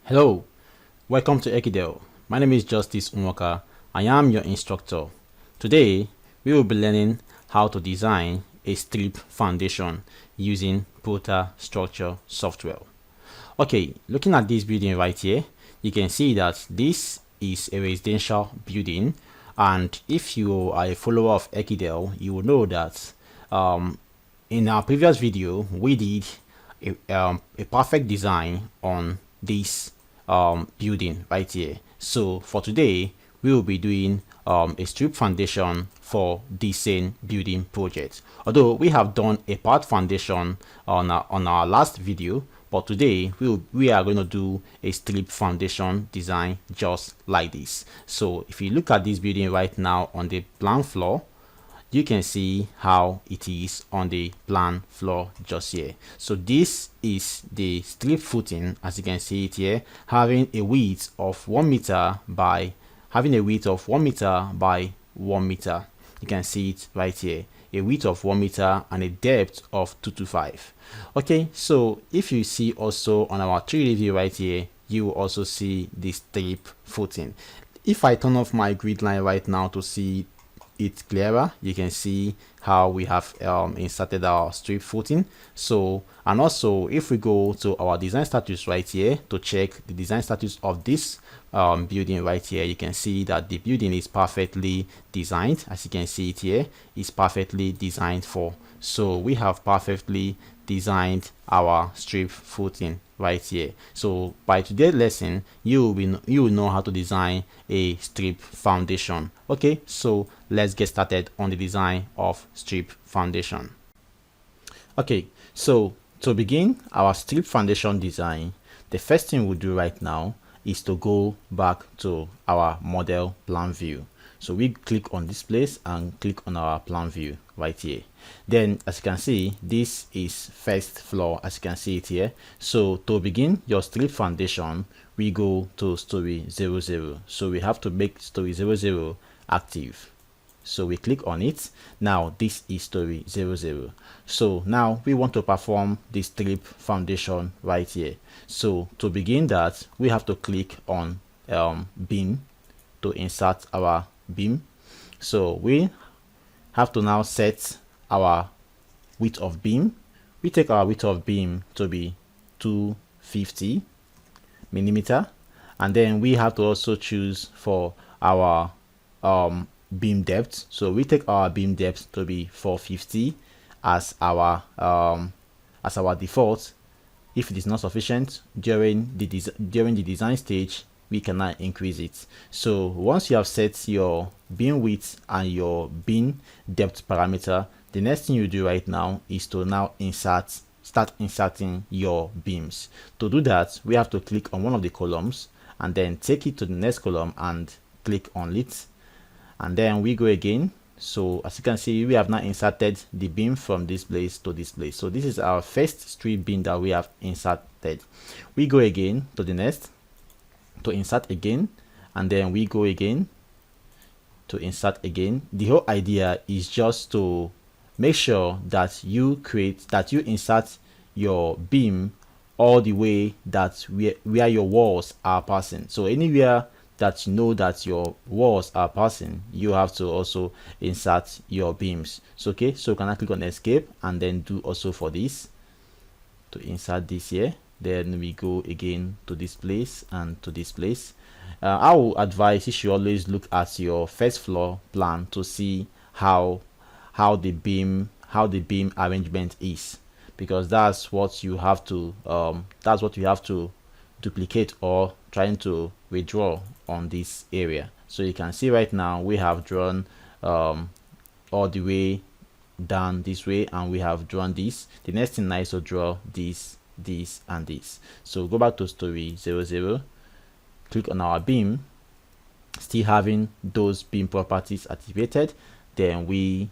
Hello, welcome to Ekidel. My name is Justice Unwaka. I am your instructor. Today, we will be learning how to design a strip foundation using Prota Structure software. Okay, looking at this building right here, you can see that this is a residential building, and if you are a follower of Ekidel, you will know that in our previous video we did a perfect design on this building right here. So for today we will be doing a strip foundation for this same building project, although we have done a part foundation on our last video, but today we are going to do a strip foundation design just like this. So if you look at this building right now on the plan floor, you can see how it is on the plan floor just here. So this is the strip footing, as you can see it here, having a width of 1 meter by 1 meter. You can see it right here, a width of 1 meter and a depth of 225. Okay, so if you see also on our 3D view right here, you will also see the strip footing. If I turn off my grid line right now to see it clearer, you can see how we have inserted our strip footing. So, and also if we go to our design status right here to check the design status of this building right here, you can see that the building is perfectly designed. As you can see it here, is perfectly designed for. So we have perfectly designed our strip footing right here. So by today's lesson, you will know how to design a strip foundation. Okay, so let's get started on the design of strip foundation. Okay, so to begin our strip foundation design, the first thing we'll do right now is to go back to our model plan view. So we click on this place and click on our plan view right here. Then as you can see, this is first floor, as you can see it here. So to begin your strip foundation, we go to story 00. So we have to make story 00 active. So we click on it. Now this is story 00. So now we want to perform the strip foundation right here. So to begin that, we have to click on beam to insert our beam. So we have to now set our width of beam. We take our width of beam to be 250 millimeter, and then we have to also choose for our beam depth. So we take our beam depth to be 450 as our default. If it is not sufficient during the design stage, we cannot increase it. So once you have set your beam width and your beam depth parameter, the next thing you do right now is to now start inserting your beams. To do that, we have to click on one of the columns and then take it to the next column and click on it, and then we go again. So as you can see, we have now inserted the beam from this place to this place. So this is our first strip beam that we have inserted. We go again to the next to insert again, and then we go again to insert again. The whole idea is just to make sure that you insert your beam all the way that where your walls are passing. So anywhere that you know that your walls are passing, you have to also insert your beams. So okay, so can I click on escape and then do also for this to insert this here. Then we go again to this place and to this place. I will advise you should always look at your first floor plan to see how the beam arrangement is, because that's what you have to duplicate or trying to redraw on this area. So you can see right now we have drawn all the way down this way, and we have drawn this. The next thing is to draw this and this. So go back to story 00, click on our beam, still having those beam properties activated. Then we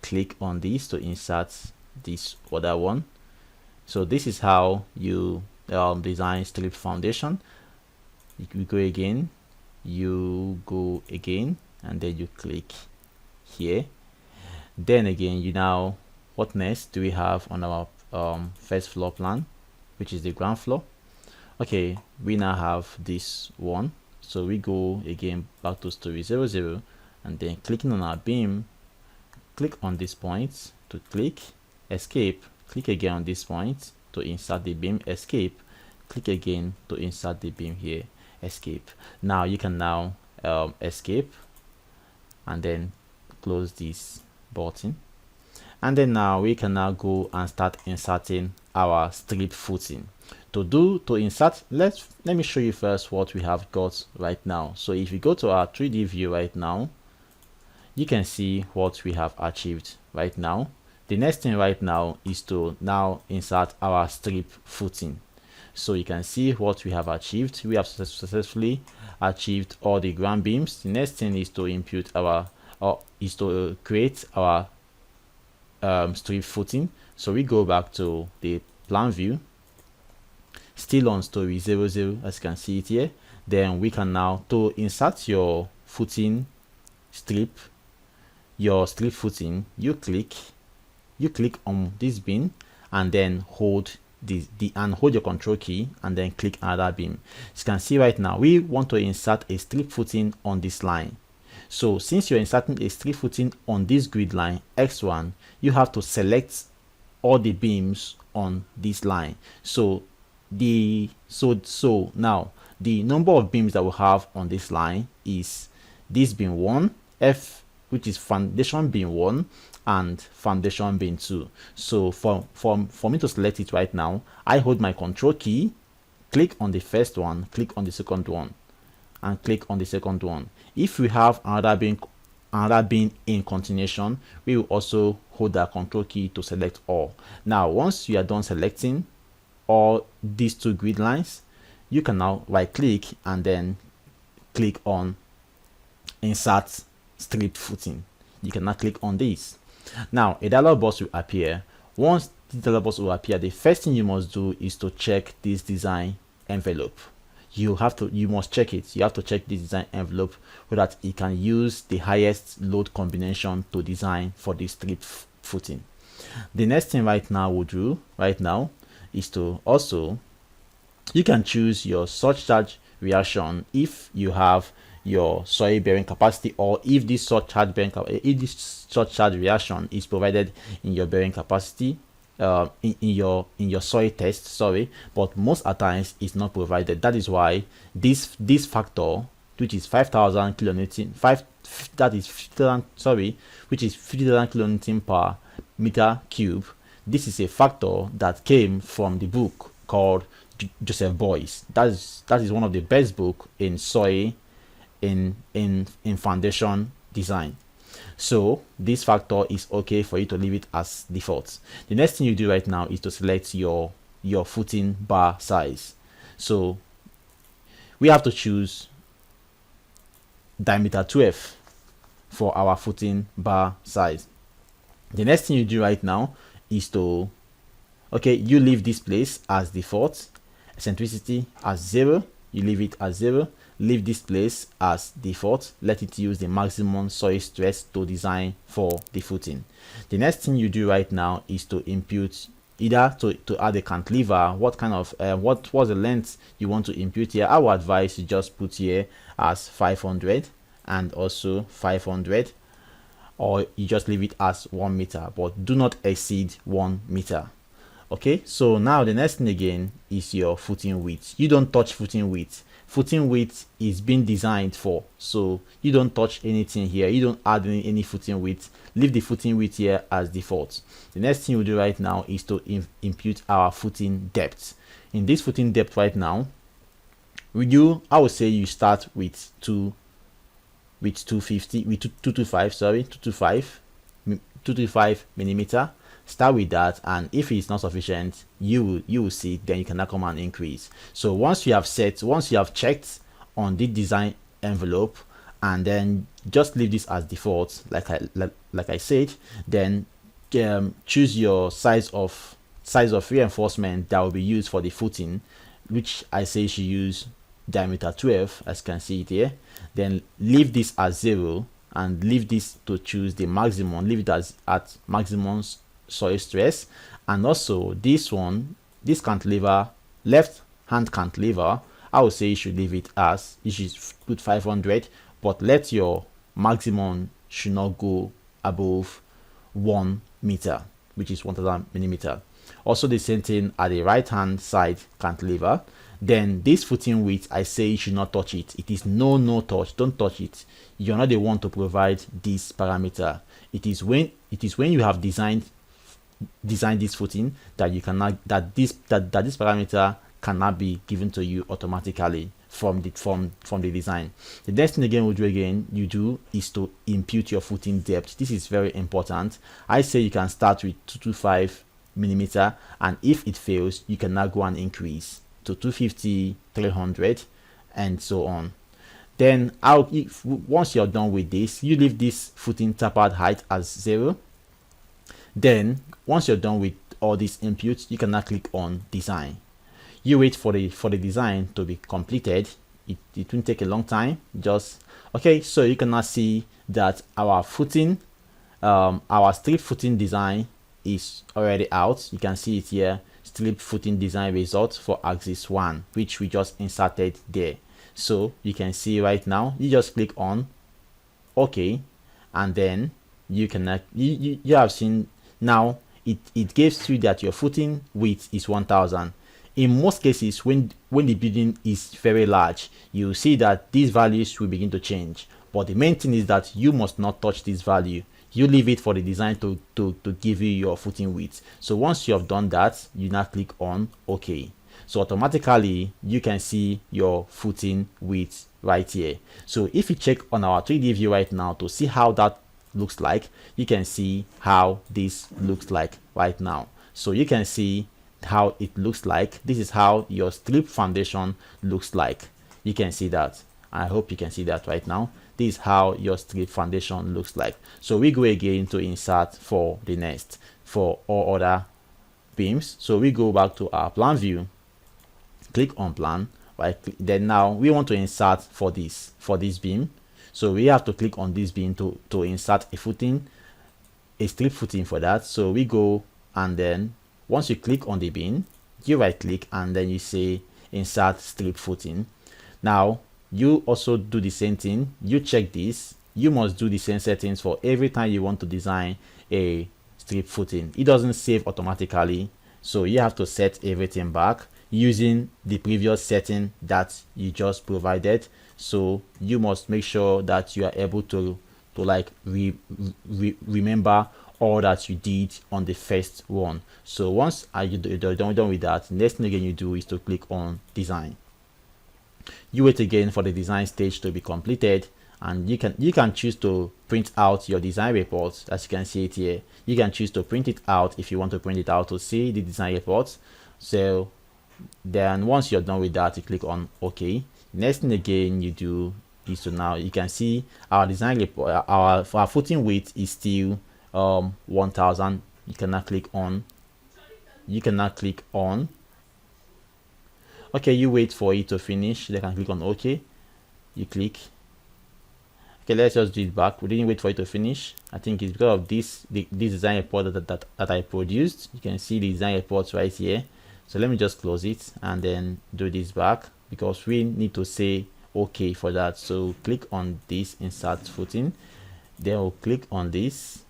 click on this to insert this other one. So this is how you design strip foundation. You go again, you go again, and then you click here. Then again, what next do we have on our first floor plan, which is the ground floor? Okay, we now have this one. So we go again back to story 00, and then clicking on our beam, click on this point to click, escape, click again on this point to insert the beam, escape, click again to insert the beam here, escape. Now you can now escape and then close this button, and then now we can now go and start inserting our strip footing. To insert, let me show you first what we have got right now. So if you go to our 3D view right now, you can see what we have achieved right now. The next thing right now is to now insert our strip footing. So you can see what we have achieved. We have successfully achieved all the ground beams. The next thing is to impute our create our strip footing. So we go back to the plan view, still on story 00, as you can see it here. Then we can now, to insert your footing strip, your strip footing, you click on this beam and then hold hold your control key and then click another beam. As you can see right now, we want to insert a strip footing on this line. So since you're inserting a strip footing on this grid line X1, you have to select all the beams on this line. So now the number of beams that we have on this line is this beam 1, F, which is foundation beam 1, and foundation beam 2. So for me to select it right now, I hold my control key, click on the first one, click on the second one, and click on the second one. If we have another beam in continuation, we will also hold our control key to select all. Now once you are done selecting all these two grid lines, you can now right click and then click on insert strip footing. You can now click on this. Now a dialog box will appear. Once the dialog box will appear, the first thing you must do is to check this design envelope. You must check it. You have to check this design envelope so that it can use the highest load combination to design for this strip footing. The next thing right now we'll do is to also, you can choose your surge charge reaction if you have your soil bearing capacity, or if this surge charge reaction is provided in your bearing capacity, in your soil test, sorry, but most at times it's not provided. That is why this factor, which is 5,000 kilonewton, which is 50,000 kilonewton per meter cube. This is a factor that came from the book called Joseph Boyce. That is one of the best book in soil in foundation design. So this factor is okay for you to leave it as default. The next thing you do right now is to select your footing bar size. So we have to choose diameter 12 for our footing bar size. The next thing you do right now is to, you leave this place as default, eccentricity as 0, you leave it as 0, leave this place as default, let it use the maximum soil stress to design for the footing. The next thing you do right now is to impute, either to add a cantilever, what kind of what was the length you want to impute here. I would advise you just put here as 500 and also 500, or you just leave it as 1 meter, but do not exceed 1 meter. Okay, so now the next thing again is your footing width. You don't touch footing width. Footing width is being designed for, so you don't touch anything here. You don't add any footing width. Leave the footing width here as default. The next thing we'll do right now is to impute our footing depth. In this footing depth right now, I would say you start with 225 millimeter. Start with that, and if it's not sufficient, you will see, then you can now come and increase. So once you have checked on the design envelope, and then just leave this as default, like I said, then choose your size of reinforcement that will be used for the footing, which I say you should use diameter 12, as you can see it here. Then leave this as 0 and leave this to choose the maximum, leave it as at maximum soil stress. And also this cantilever, left hand cantilever, I would say you should leave it as, you should put 500, but let your maximum should not go above 1 meter, which is 1000 millimeter. Also the same thing at the right hand side cantilever. Then this footing width, I say you should not touch it. It is no touch, don't touch it. You're not the one to provide this parameter. It is when you have designed this footing that you cannot, that this parameter cannot be given to you automatically from the design. The next thing you do is to impute your footing depth. This is very important. I say you can start with 225 millimeter, and if it fails, you can now go and increase to 250, 300, and so on. Then once you're done with this, you leave this footing tapered height as 0. Then once you're done with all these inputs, you can now click on design. You wait for the design to be completed. It won't take a long time. Okay, so you can now see that our footing, our strip footing design is already out. You can see it here, strip footing design result for axis 1, which we just inserted there. So you can see right now, you just click on OK, and then you can you have seen now it gives you that your footing width is 1000. In most cases, when the building is very large, you see that these values will begin to change. But the main thing is that you must not touch this value. You leave it for the design to give you your footing width. So once you have done that, you now click on OK. So automatically you can see your footing width right here. So if you check on our 3D view right now to see how that looks like, you can see how this looks like right now. So you can see how it looks like. This is how your strip foundation looks like. You can see that. I hope you can see that right now. This is how your strip foundation looks like. So we go again to insert for the next, for all other beams. So we go back to our plan view, click on plan, right? Then now we want to insert for this beam. So we have to click on this beam to insert a footing, a strip footing for that. So we go, and then once you click on the beam, you right click and then you say insert strip footing. Now you also do the same thing. You check this. You must do the same settings for every time you want to design a strip footing. It doesn't save automatically, so you have to set everything back using the previous setting that you just provided. So you must make sure that you are able to like remember all that you did on the first one. So once you're done with that, next thing again you do is to click on design. You wait again for the design stage to be completed, and you can choose to print out your design reports. As you can see it here, you can choose to print it out if you want to print it out to see the design reports. So then once you're done with that, you click on OK. Next thing again you do is to, now you can see our design report, our footing width is still 1000. You can now click on OK. You wait for it to finish, then can click on OK. You click OK. Let's just do it back. We didn't wait for it to finish. I think it's because of this design report that I produced. You can see the design reports right here. So let me just close it and then do this back, because we need to say OK for that. So click on this insert footing, then we'll click on this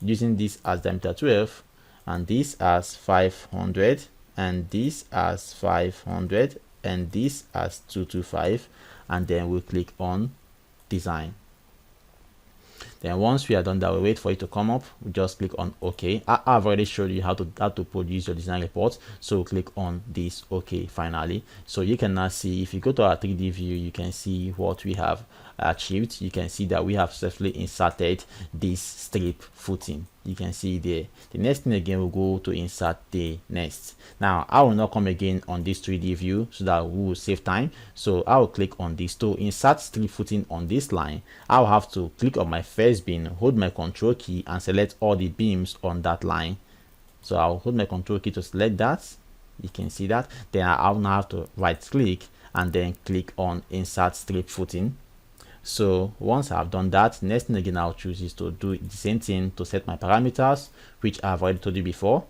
using this as diameter 12, and this as 500, and this as 500, and this as 225, and then we'll click on design. Then once we are done that, we wait for it to come up. We just click on OK. I've already showed you how to produce your design report, so click on this OK finally. So you can now see, if you go to our 3D view, you can see what we have achieved. You can see that we have successfully inserted this strip footing. You can see there. The next thing again, we'll go to insert the next. Now I will not come again on this 3D view so that we will save time. So I will click on this to insert strip footing on this line. I'll have to click on my first beam, hold my control key and select all the beams on that line. So I'll hold my control key to select that. You can see that. Then I'll now have to right click and then click on insert strip footing. So once I've done that, next thing again I'll choose is to do the same thing to set my parameters, which I've already told you before.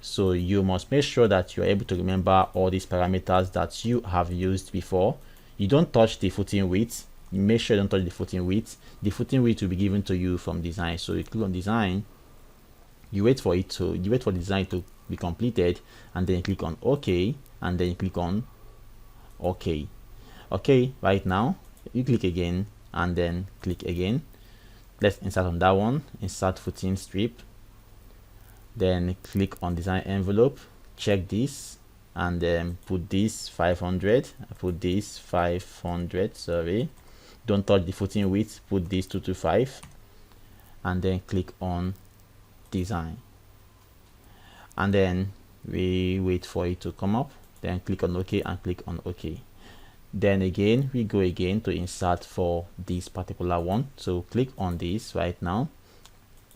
So you must make sure that you are able to remember all these parameters that you have used before. You don't touch the footing width. You make sure you don't touch the footing width. The footing width will be given to you from design. So you click on design, you wait for design to be completed, and then you click on OK, and then you click on OK. Okay, right now you click again and then click again. Let's insert on that one, insert footing strip, then click on design envelope, check this, and then put this 500, put this 500, sorry, don't touch the footing width, put this 225, and then click on design, and then we wait for it to come up, then click on OK and click on OK. Then again we go again to insert for this particular one. So click on this right now,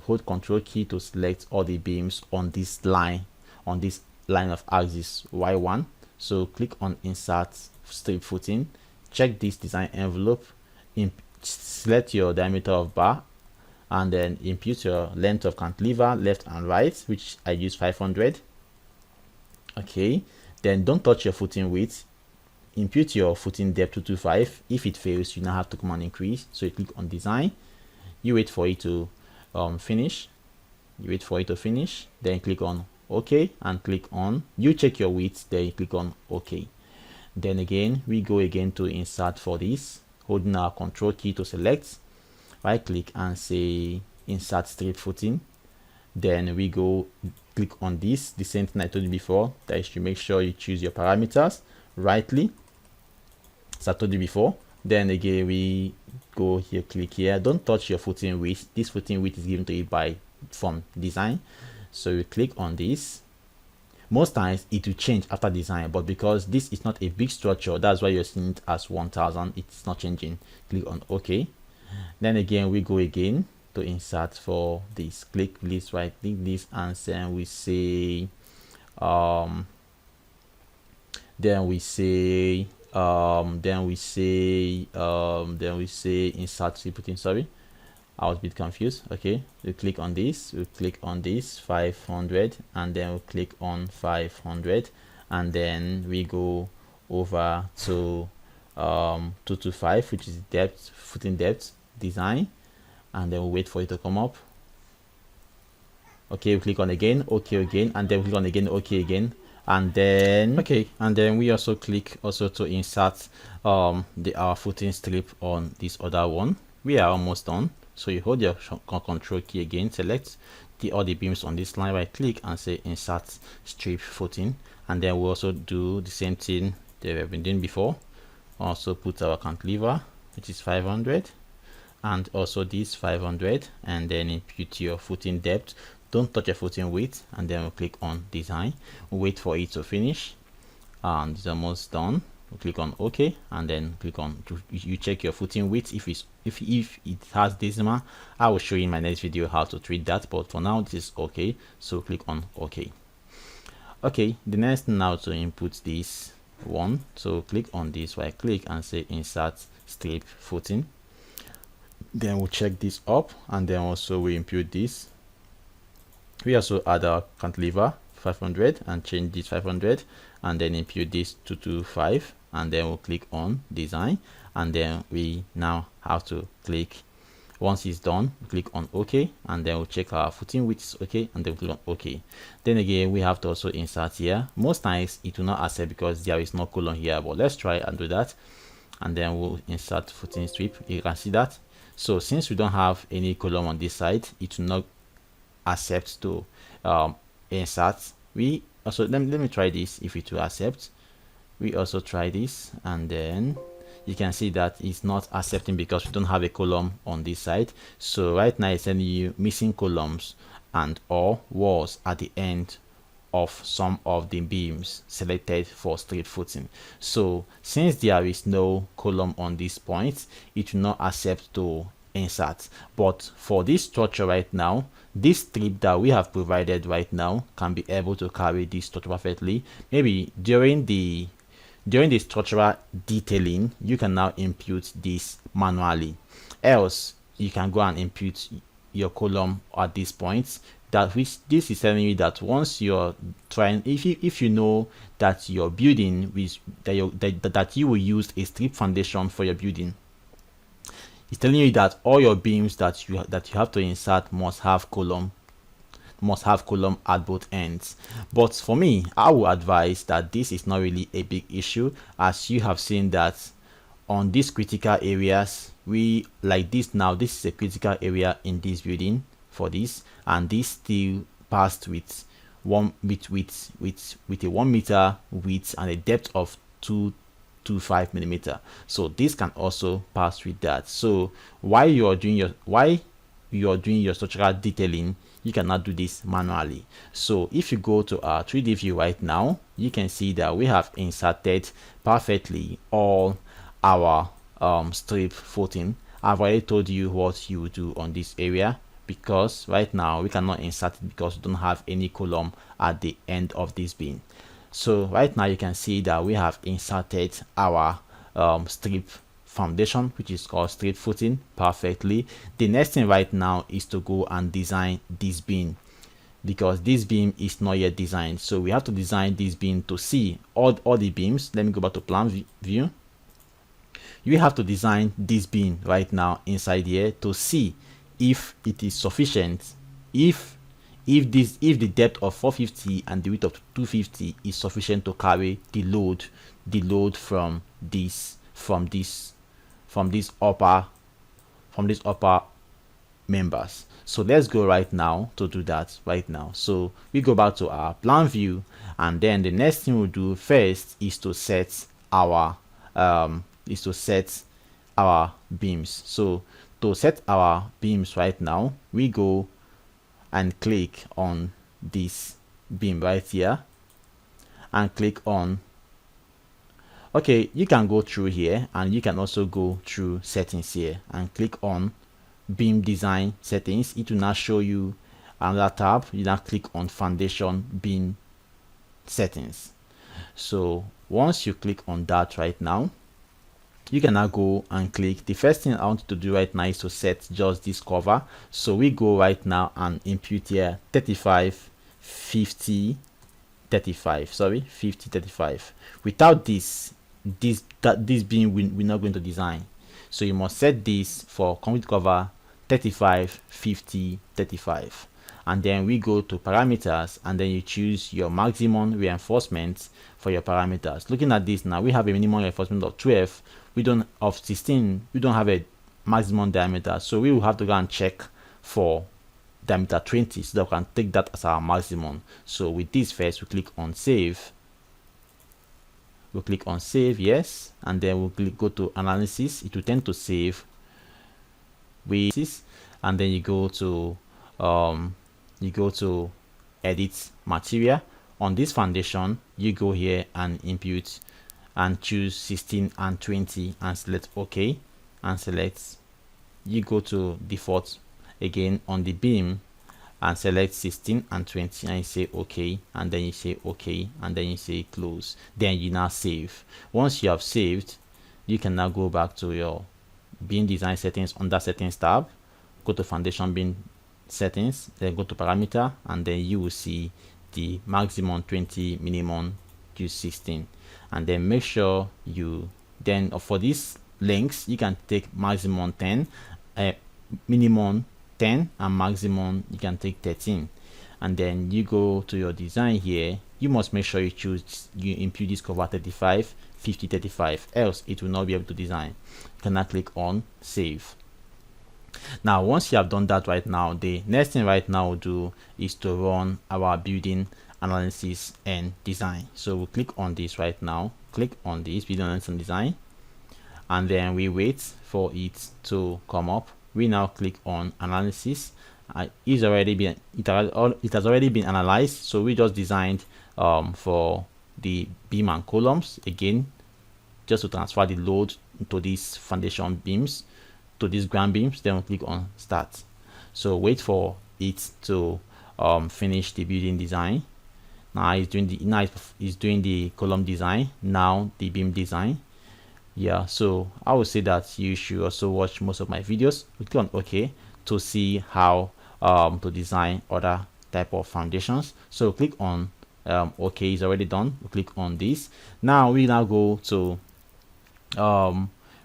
hold Ctrl key to select all the beams on this line of axis Y1. So click on insert strip footing, check this design envelope, select your diameter of bar, and then impute your length of cantilever left and right, which I use 500. Okay, then don't touch your footing width, impute your footing depth to 225. If it fails, you now have to come and increase. So you click on design, you wait for it to finish, then click on OK and click on, you check your width, then you click on OK. Then again we go again to insert for this, holding our Ctrl key to select, right click and say insert strip footing. Then we go click on this, the same thing I told you before, that you should make sure you choose your parameters rightly, as I told you before. Then again we go here, click here, don't touch your footing width. This footing width is given to you from design. So you click on this. Most times it will change after design, but because this is not a big structure, that's why you're seeing it as 1000. It's not changing. Click on OK. Then again we go again to insert for this, click this, right click this, and then we say insert strip footing. Sorry, I was a bit confused. Okay, we click on this, 500, and then we click on 500, and then we go over to 225, which is depth, footing depth design, and then we wait for it to come up. Okay, we click on again, OK again, and then we click on again, OK again, and then we also click to insert our footing strip on this other one. We are almost done. So you hold your Control key again, select all the beams on this line, right click and say insert strip footing, and then we'll also do the same thing that we've been doing before. Also put our cantilever, which is 500, and also this 500, and then impute your footing depth. Don't touch your footing width, and then we'll click on design, wait for it to finish, and it's almost done. We'll click on OK, and then click on you check your footing width. If it has decimal, I will show you in my next video how to treat that, but for now this is OK. So click on OK. Okay, the next thing now to input this one, so click on this, right click and say insert strip footing. Then we'll check this up, and then also we impute this. We also add our cantilever 500 and change this 500, and then impute this 225, and then we'll click on design, and then we now have to click, once it's done, click on OK, and then we'll check our footing width is OK, and then we'll click on OK. Then again we have to also insert here. Most times it will not accept because there is no column here, but let's try and do that, and then we'll insert footing strip. You can see that. So since we don't have any column on this side, it will not accept to insert. We also let me try this. If it will accept, we also try this, and then you can see that it's not accepting because we don't have a column on this side. So right now it's sending you missing columns and or walls at the end of some of the beams selected for strip footing. So since there is no column on this point, it will not accept to insert. But for this structure right now, this strip that we have provided right now can be able to carry this structure perfectly. Maybe during the structural detailing, you can now impute this manually. Else you can go and impute your column at this point this is telling you that once you're trying, if you know that your building with that you will use a strip foundation for your building, it's telling you that all your beams that you have to insert must have column at both ends. But for me, I will advise that this is not really a big issue, as you have seen that on these critical areas, we like this now. This is a critical area in this building for this, and this still passed with a 1 meter width and a depth of 225 millimeter. So this can also pass with that. So while you are doing your structural detailing, you cannot do this manually. So if you go to our 3D view right now, you can see that we have inserted perfectly all our strip footing. I've already told you what you do on this area, because right now we cannot insert it because we don't have any column at the end of this beam. So right now you can see that we have inserted our strip foundation, which is called strip footing, perfectly. The next thing right now is to go and design this beam, because this beam is not yet designed. So we have to design this beam to see all the beams. Let me go back to plan view. You have to design this beam right now inside here to see if it is sufficient, if the depth of 450 and the width of 250 is sufficient to carry the load from this upper members. So let's go right now to do that right now. So we go back to our plan view, and then the next thing we'll do first is to set our beams. So to set our beams right now, we go and click on this beam right here and click on, okay, you can go through here and you can also go through settings here and click on beam design settings. It will now show you another tab. You now click on foundation beam settings. So once you click on that right now, you can now go and click. The first thing I want you to do right now is to set just this cover. So we go right now and input here 35 50 35. Sorry, 50 35. Without this beam we're not going to design. So you must set this for concrete cover 35 50 35, and then we go to parameters, and then you choose your maximum reinforcement for your parameters. Looking at this now, we have a minimum reinforcement of 12, of 16. We don't have a maximum diameter, so we will have to go and check for diameter 20 so that we can take that as our maximum. So with this, first we click on save. We'll click on save, yes, and then we'll go to analysis. It will tend to save with this, and then you go to edit material. On this foundation, you go here and input and choose 16 and 20 and select OK, and select, you go to default again on the beam and select 16 and 20 and you say OK, and then you say OK, and then you say close. Then you now save. Once you have saved, you can now go back to your beam design settings. Under settings tab, go to foundation beam settings, then go to parameter, and then you will see the maximum 20, minimum use 16, and then make sure you then for these lengths you can take maximum 10, minimum 10, and maximum you can take 13. And then you go to your design here. You must make sure you input this cover 35 50 35, else it will not be able to design. You can now click on save. Now once you have done that right now, the next thing right now we'll do is to run our building analysis and design. So we'll click on this right now, click on this building analysis and design, and then we wait for it to come up. We now click on analysis. It has already been analyzed, so we just designed for the beam and columns again, just to transfer the load to these foundation beams, to these ground beams. Then we'll click on start. So wait for it to finish the building design. Now it's doing the column design, now the beam design. Yeah, so I would say that you should also watch most of my videos. We click on OK to see how to design other type of foundations. So click on okay, it's already done. We'll click on this. Now we now go to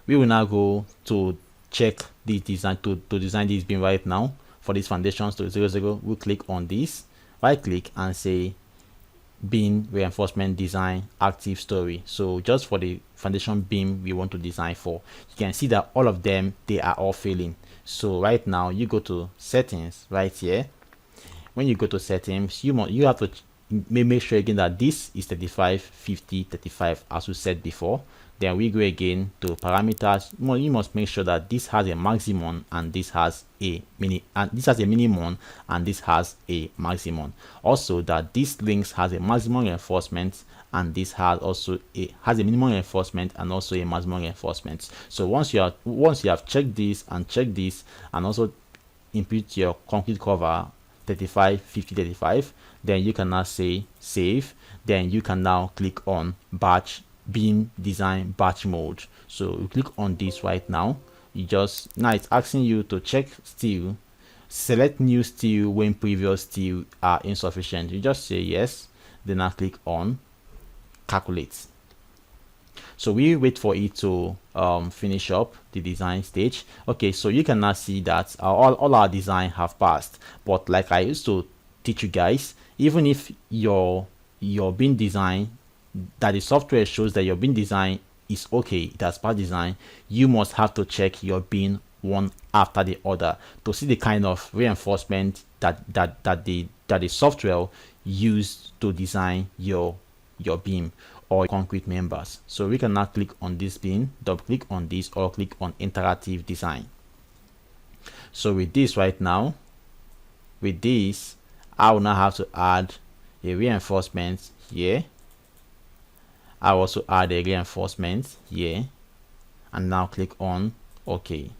we will now go to check the design to design this beam right now for these foundations to 0, we'll click on this, right click and say beam reinforcement design active story. So just for the foundation beam we want to design for, you can see that all of them, they are all failing. So right now you go to settings right here. When you go to settings, you have to make sure again that this is 35, 50, 35 as we said before. Then we go again to parameters. You must make sure that this has a maximum and this has a minimum and this has a maximum. Also that this links has a maximum reinforcement and this has also a minimum reinforcement and also a maximum reinforcement. So once you have checked this and also input your concrete cover 35, 50, 35, then you can now say save. Then you can now click on batch beam design batch mode. So you click on this right now. Now it's asking you to check steel, select new steel when previous steel are insufficient. You just say yes, then I click on calculate. So we wait for it to finish up the design stage. Okay, so you can now see that all our design have passed. But like I used to teach you guys, even if your beam design, that the software shows that your beam design is okay, it has passed design, you must have to check your beam one after the other to see the kind of reinforcement that the software used to design your beam or concrete members. So we can now click on this beam, double click on this, or click on interactive design. So with this right now, with this, I will now have to add a reinforcement here. I also add a reinforcement here and now click on OK.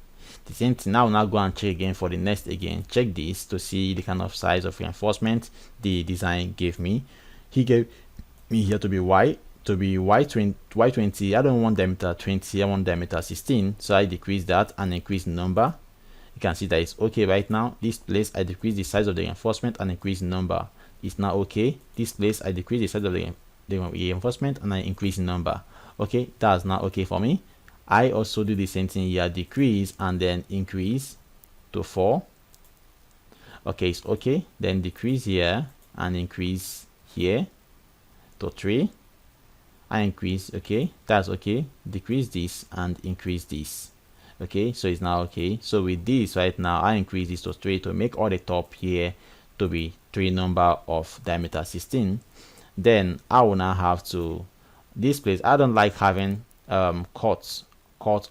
The same thing, now go and check again for the next again. Check this to see the kind of size of reinforcement the design gave me. He gave me here to be Y20. I don't want diameter 20, I want diameter 16. So I decrease that and increase the number. You can see that it's okay right now. This place I decrease the size of the reinforcement and increase the number. It's now okay. This place I decrease the size of the reinforcement and I increase the number. Okay, that's not okay for me. I also do the same thing here, decrease and then increase to 4. Okay, it's okay. Then decrease here and increase here to 3. I increase, okay, that's okay. Decrease this and increase this. Okay, so it's now okay. So with this right now, I increase this to 3 to make all the top here to be 3 number of diameter 16. Then I will now have to this place. I don't like having cuts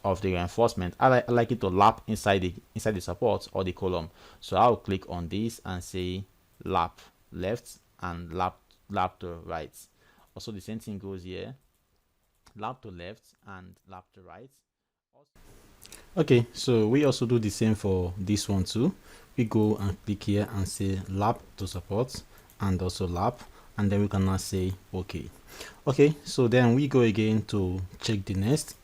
of the reinforcement. I like it to lap inside the support or the column. So I'll click on this and say lap left and lap to right. Also the same thing goes here, lap to left and lap to right. Okay, so we also do the same for this one too. We go and click here and say lap to support and also lap, and then we can now say okay. Okay, so then we go again to check the next.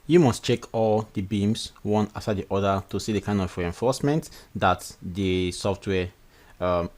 You must check all the beams one after the other to see the kind of reinforcement that the software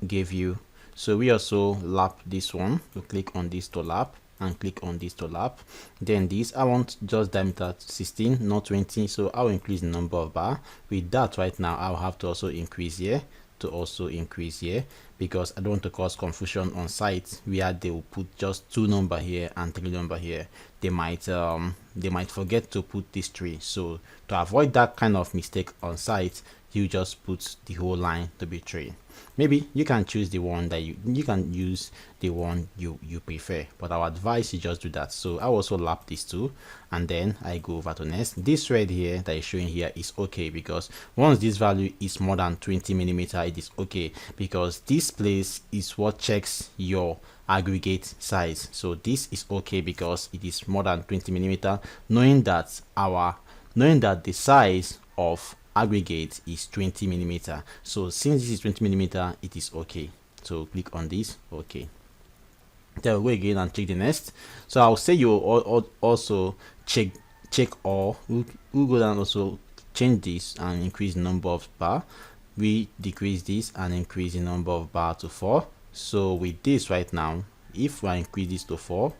gave you. So we also lap this one. We click on this to lap and click on this to lap. Then this, I want just diameter 16, not 20, so I'll increase the number of bar. With that right now, I'll have to also increase here to also increase here, because I don't want to cause confusion on site where they will put just 2 number here and 3 number here. They might forget to put this 3. So to avoid that kind of mistake on site, you just put the whole line to be 3. Maybe you can choose the one that you can use the one you prefer, but I would advise you just do that. So I also lap these 2 and then I go over to next. This red here that is showing here is okay, because once this value is more than 20 millimeter, it is okay, because this place is what checks your aggregate size. So this is okay because it is more than 20 millimeter, knowing that the size of aggregate is 20 millimeter. So since this is 20 millimeter, it is okay. So click on this, okay. Then we'll go again and check the next. So I'll say you also check all. We'll go down, also change this and increase the number of bar. we decrease this and increase the number of bar to 4. So with this right now, if I increase this to 4,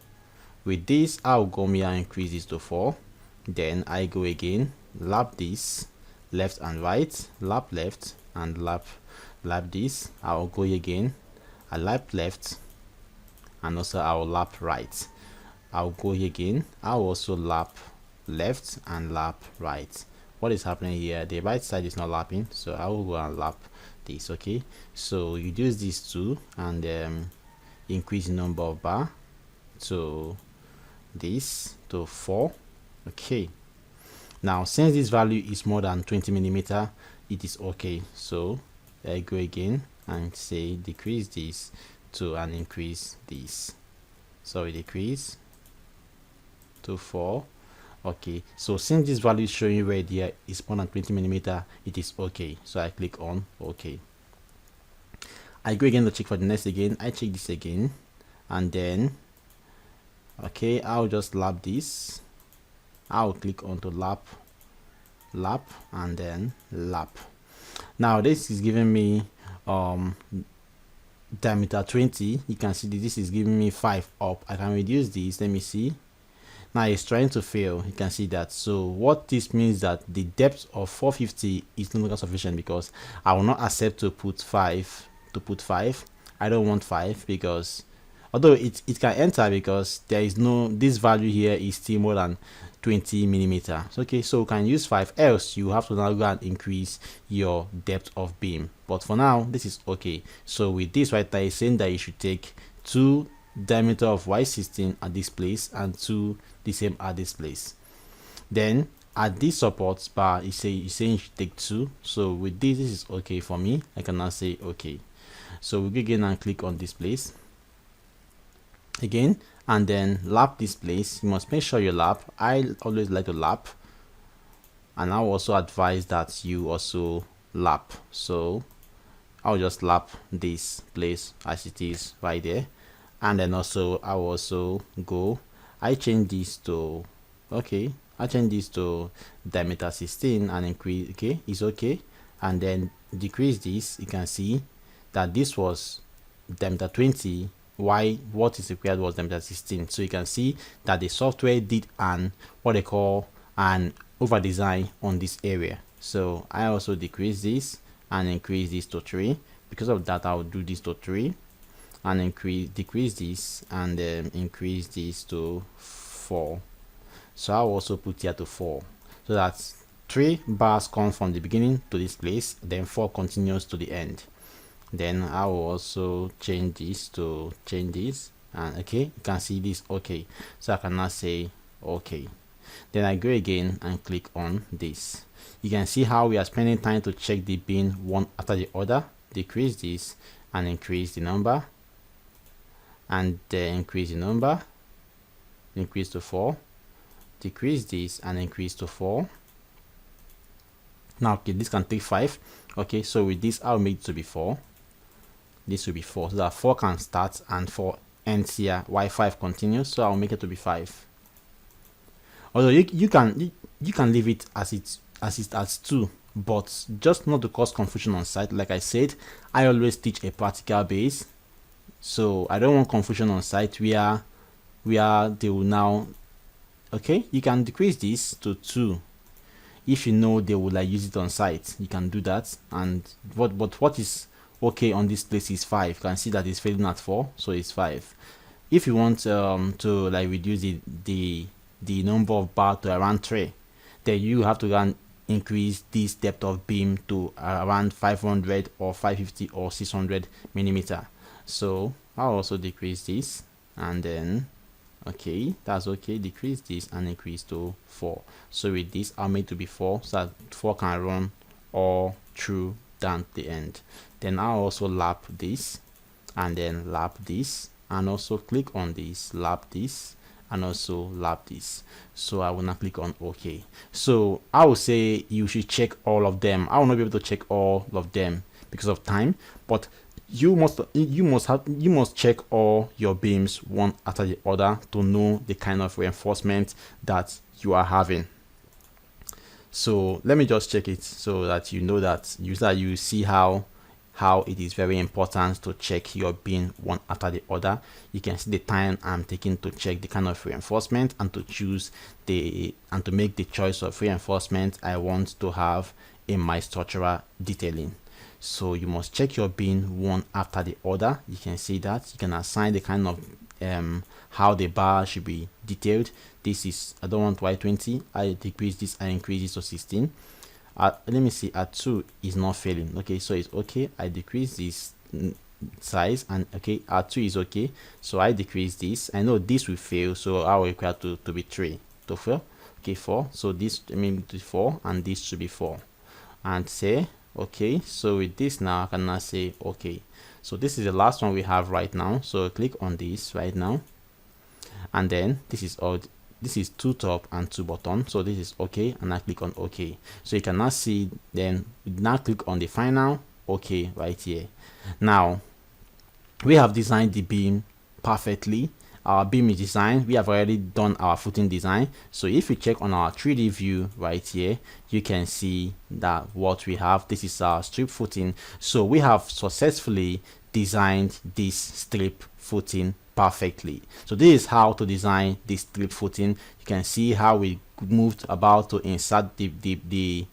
with this I'll go here and increase this to 4, then I go again, lap this left and right, lap left and lap this. I'll go again, I lap left and also I'll lap right. I'll go again, I'll also lap left and lap right. What is happening here? The right side is not lapping, so I will go and lap this. Okay, so you use these two and increase the number of bar to this to 4. Okay, now since this value is more than 20 millimeter, it is okay. So I go again and say decrease this to and increase this. So we decrease to 4. Okay, so since this value is showing right here is more than 20 millimeter, it is okay. So I click on OK. I go again to check for the next again. I check this again, and then okay, I'll just lap this. I'll click on to lap, and then lap. Now this is giving me diameter 20. You can see this is giving me 5 up. I can reduce this. Let me see. Now it's trying to fail. You can see that. So what this means that the depth of 450 is no longer sufficient, because I will not accept to put 5. I don't want 5, because although it can enter, because there is no, this value here is still more than 20 millimeter. Okay, so you can use 5, else you have to now go and increase your depth of beam. But for now, this is okay. So with this right there, is saying that you should take 2 diameter of Y16 at this place and 2 the same at this place. Then at this support bar, you saying you should take 2. So with this is okay for me. I can now say okay. So we go again and click on this place again, and then lap this place. You must make sure you lap. I always like to lap, and I'll also advise that you also lap. So I'll just lap this place as it is right there, and then also I'll also go, I change this to okay, I change this to diameter 16 and increase. Okay, it's okay, and then decrease this. You can see that this was diameter 20. Why what is required was diameter 16. So you can see that the software did an what they call an over design on this area. So I also decrease this and increase this to 3. Because of that, I will do this to 3 and decrease this and increase this to 4. So I'll also put here to 4, so that 3 bars come from the beginning to this place, then 4 continues to the end. Then I will also change this to change this, and okay, you can see this okay. So I can now say okay. Then I go again and click on this. You can see how we are spending time to check the bin one after the other. Decrease this and increase the number, and then increase the number, increase to 4, decrease this and increase to 4. Now okay, this can take 5. Okay, so with this I'll make it to be 4. This will be 4, so that 4 can start and 4 ends here, while 5 continues. So I'll make it to be 5. Although you can leave it as 2, but just not to cause confusion on site. Like I said, I always teach a practical base, so I don't want confusion on site where they will now. Okay, you can decrease this to 2 if you know they will like use it on site. You can do that, and what is okay on this place is 5. You can see that it's failing at 4, so it's 5. If you want to like reduce the number of bar to around 3, then you have to run increase this depth of beam to around 500 or 550 or 600 millimeter. So I'll also decrease this, and then okay, that's okay, decrease this and increase to 4. So with this I'll make it to be 4, so that 4 can run all through down the end. Then I'll also lap this and then lap this, and also click on this, lap this, and also lap this. So I will now click on OK. So I will say you should check all of them. I will not be able to check all of them because of time, but you must check all your beams one after the other to know the kind of reinforcement that you are having. So let me just check it so that you know that you see how it is very important to check your beam one after the other. You can see the time I'm taking to check the kind of reinforcement and to choose and to make the choice of reinforcement I want to have in my structural detailing. So you must check your beam one after the other. You can see that you can assign the kind of how the bar should be detailed. This is, I don't want Y20, I decrease this, I increase this to 16. Let me see, at 2 is not failing. Okay, so it's okay, I decrease this size, and okay, at 2 is okay, so I decrease this. I know this will fail, so I will require to be 3 to fail. Okay, 4, so this, I mean, 4, and this should be 4, and say okay. So with this now I can now say okay. So this is the last one we have right now, so click on this right now, and then this is all. This is 2 top and 2 bottom, so this is okay, and I click on okay. So you can now see, then now click on the final okay right here. Now we have designed the beam perfectly. Our beam is designed. We have already done our footing design. So if you check on our 3D view right here, you can see that what we have, this is our strip footing. So we have successfully designed this strip footing perfectly. So this is how to design this strip footing. You can see how we moved about to insert these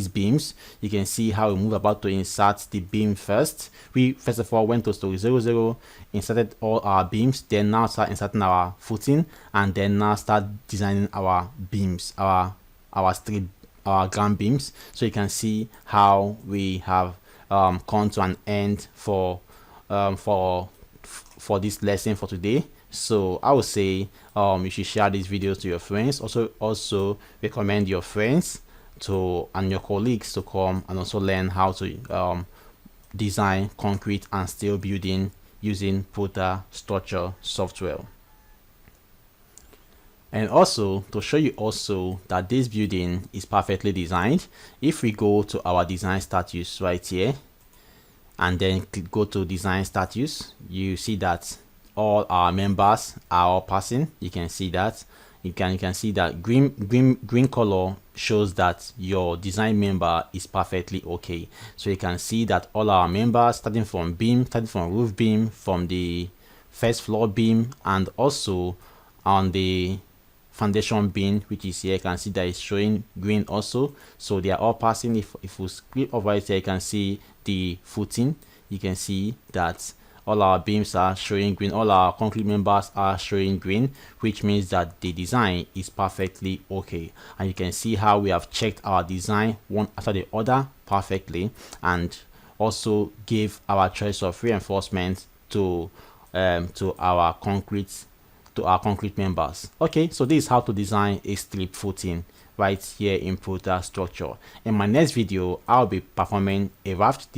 beams. You can see how we move about to insert the beam first. We first of all went to story 00, inserted all our beams, then now start inserting our footing, and then now start designing our beams, our ground beams. So you can see how we have come to an end for this lesson for today. So I would say you should share these videos to your friends. Also recommend your friends and your colleagues to come and also learn how to design concrete and steel building using Prota Structure software. And also to show you also that this building is perfectly designed, if we go to our design status right here and then go to design status, you see that all our members are all passing. You can see that. You can see that green color shows that your design member is perfectly okay. So you can see that all our members, starting from roof beam, from the first floor beam, and also on the foundation beam, which is here, you can see that it's showing green also. So they are all passing. If we scroll over it here, you can see the footing. You can see that all our beams are showing green, all our concrete members are showing green, which means that the design is perfectly okay. And you can see how we have checked our design one after the other perfectly, and also gave our choice of reinforcement to our concrete members. Okay, so this is how to design a strip footing right here in Prota Structure. In my next video, I'll be performing a raft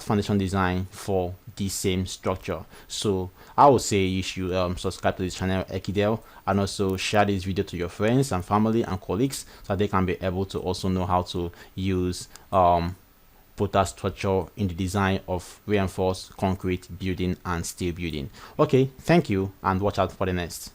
foundation design for the same structure. So I would say you should subscribe to this channel, Ekidel, and also share this video to your friends and family and colleagues so they can be able to also know how to use Prota Structure in the design of reinforced concrete building and steel building. Okay, thank you, and watch out for the next.